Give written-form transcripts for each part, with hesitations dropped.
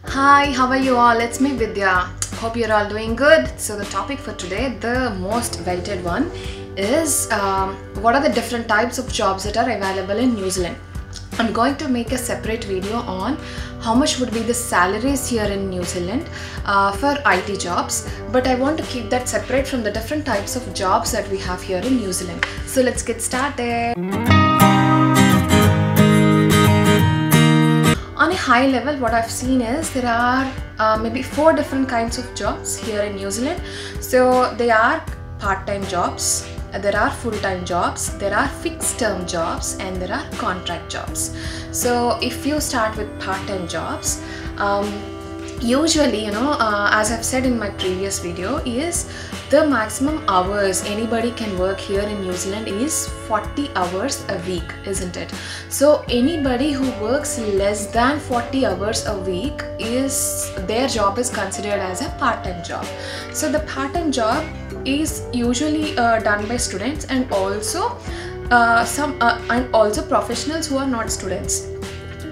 Hi, how are you all? It's me Vidya. Hope you're all doing good. So the topic for today, the most weighted one, is what are the different types of jobs that are available in New Zealand. I'm going to make a separate video on how much would be the salaries here in New Zealand for IT jobs, but I want to keep that separate from the different types of jobs that we have here in New Zealand. So let's get started. On a high level, what I've seen is there are maybe 4 different kinds of jobs here in New Zealand. So they are part-time jobs, there are full-time jobs, there are fixed-term jobs, and there are contract jobs. So if you start with part-time jobs, usually, as I've said in my previous video, is the maximum hours anybody can work here in New Zealand is 40 hours a week, isn't it? So anybody who works less than 40 hours a week, their job is considered as a part-time job. So the part-time job is usually done by students and also professionals who are not students.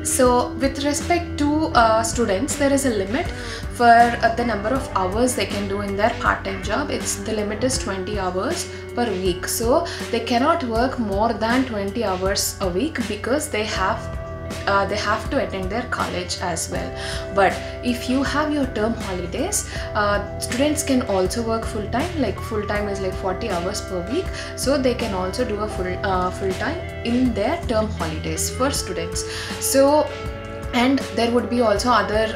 So with respect to students, there is a limit for the number of hours they can do in their part-time job. The limit is 20 hours per week. So they cannot work more than 20 hours a week because they have to attend their college as well. But if you have your term holidays, students can also work full-time. Like full-time is like 40 hours per week, so they can also do a full-time in their term holidays for students. So, and there would be also other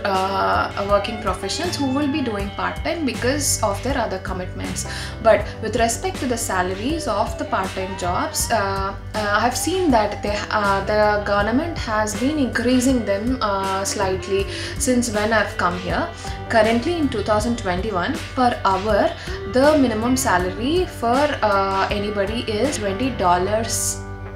working professionals who will be doing part-time because of their other commitments. But with respect to the salaries of the part-time jobs, I've seen that the government has been increasing them slightly since when I've come here. Currently in 2021, per hour, the minimum salary for anybody is $20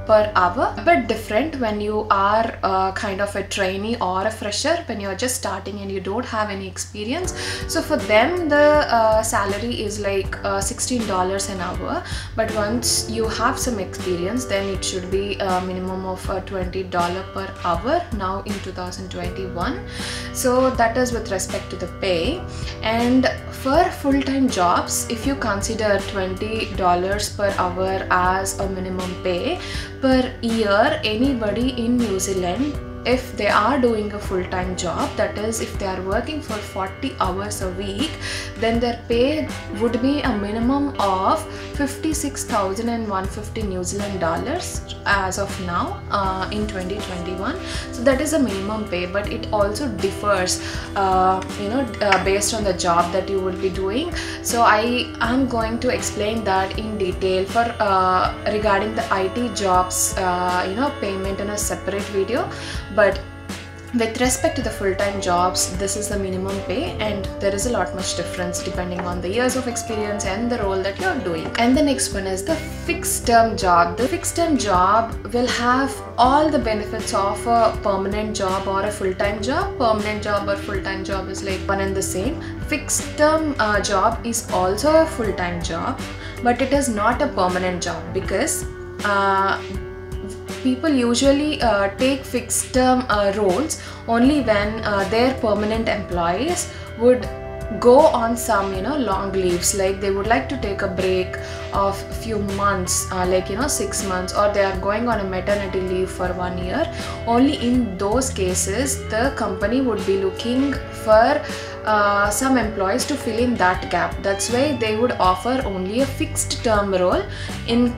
per hour. A bit different when you are kind of a trainee or a fresher, when you're just starting and you don't have any experience. So for them, the salary is like $16 an hour, but once you have some experience, then it should be a minimum of $20 per hour now in 2021. So that is with respect to the pay. And for full-time jobs, if you consider $20 per hour as a minimum pay per year, anybody in New Zealand, if they are doing a full-time job, that is if they are working for 40 hours a week, then their pay would be a minimum of 56,150 New Zealand dollars as of now in 2021. So that is a minimum pay, but it also differs based on the job that you will be doing. So I am going to explain that in detail for regarding the IT jobs payment in a separate video. But with respect to the full-time jobs, this is the minimum pay, and there is a lot much difference depending on the years of experience and the role that you're doing. And the next one is the fixed-term job. The fixed-term job will have all the benefits of a permanent job or a full-time job. Permanent job or full-time job is like one and the same. Fixed-term job is also a full-time job, but it is not a permanent job because people usually take fixed term roles only when their permanent employees would go on some long leaves, like they would like to take a break of few months, 6 months, or they are going on a maternity leave for 1 year. Only in those cases the company would be looking for some employees to fill in that gap. That's why they would offer only a fixed term role in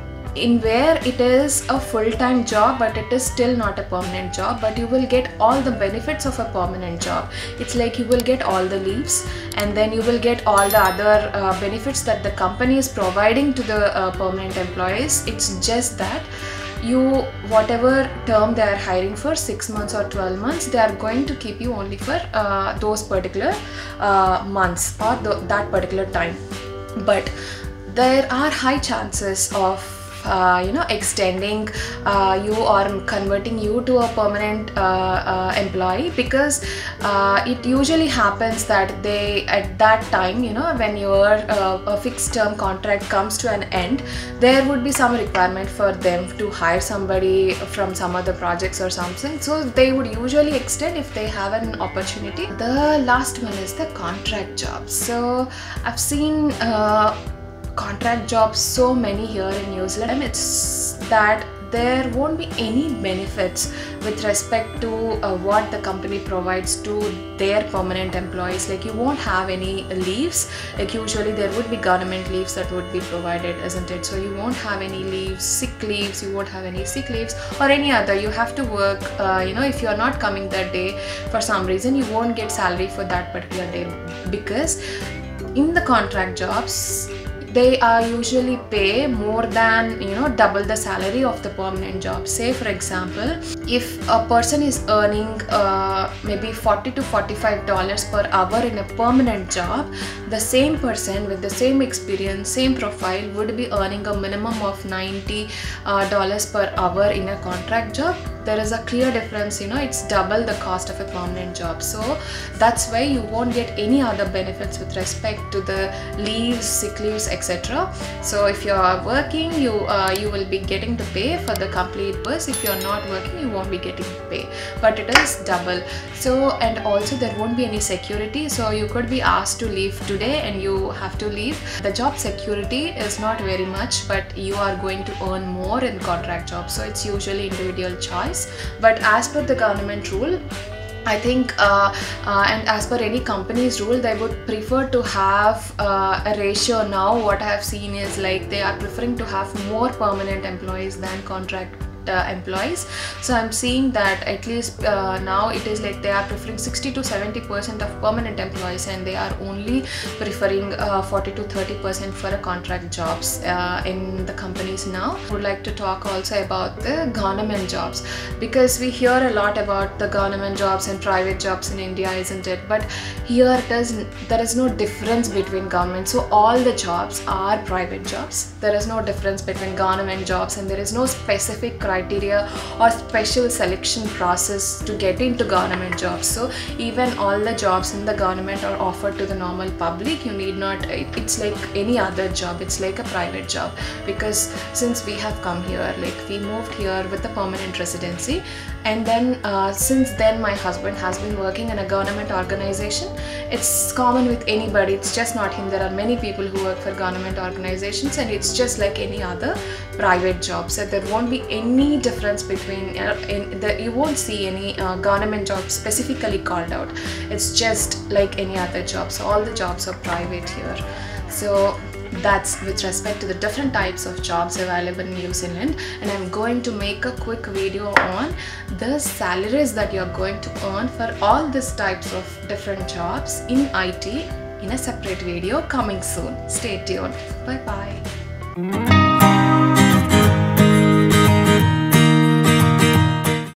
where it is a full-time job, but it is still not a permanent job, but you will get all the benefits of a permanent job. It's like you will get all the leaves, and then you will get all the other benefits that the company is providing to the permanent employees. It's just that whatever term they are hiring for, 6 months or 12 months, they are going to keep you only for those particular months or that particular time. But there are high chances of extending you or converting you to a permanent employee, because it usually happens that they, at that time, when your a fixed term contract comes to an end, there would be some requirement for them to hire somebody from some other projects or something, so they would usually extend if they have an opportunity. The last one is the contract jobs. So I've seen contract jobs so many here in New Zealand. It's that there won't be any benefits with respect to what the company provides to their permanent employees. Like, you won't have any leaves. Like, usually there would be government leaves that would be provided, isn't it? So you won't have any leaves, sick leaves, you won't have any sick leaves or any other. You have to work, if you're not coming that day for some reason, you won't get salary for that particular day, because in the contract jobs, they usually pay more than double the salary of the permanent job. Say for example, if a person is earning maybe $40 to $45 per hour in a permanent job, the same person with the same experience, same profile would be earning a minimum of $90 per hour in a contract job. There is a clear difference, it's double the cost of a permanent job. So that's why you won't get any other benefits with respect to the leaves, sick leaves, etc. So if you are working, you will be getting the pay for the complete bus. If you are not working, you won't be getting pay, but it is double. So, and also there won't be any security, so you could be asked to leave today and you have to leave. The job security is not very much, but you are going to earn more in contract jobs, so it's usually individual choice. But as per the government rule, I think and as per any company's rule, they would prefer to have a ratio. Now what I have seen is like they are preferring to have more permanent employees than contract employees. So I'm seeing that at least now it is like they are preferring 60 to 70% of permanent employees, and they are only preferring 40 to 30% for a contract jobs in the companies now. I would like to talk also about the government jobs, because we hear a lot about the government jobs and private jobs in India, isn't it? But here there is no difference between government, so all the jobs are private jobs. There is no difference between government jobs, and there is no specific criteria or special selection process to get into government jobs. So even all the jobs in the government are offered to the normal public. You need not, it's like any other job, it's like a private job, because since we have come here, like we moved here with a permanent residency, and then since then my husband has been working in a government organization. It's common with anybody, it's just not him. There are many people who work for government organizations, and it's just like any other private job. So there won't be any difference between you won't see any government job specifically called out. It's just like any other job. So all the jobs are private here. So that's with respect to the different types of jobs available in New Zealand, and I'm going to make a quick video on the salaries that you're going to earn for all these types of different jobs in IT in a separate video coming soon. Stay tuned. Bye bye.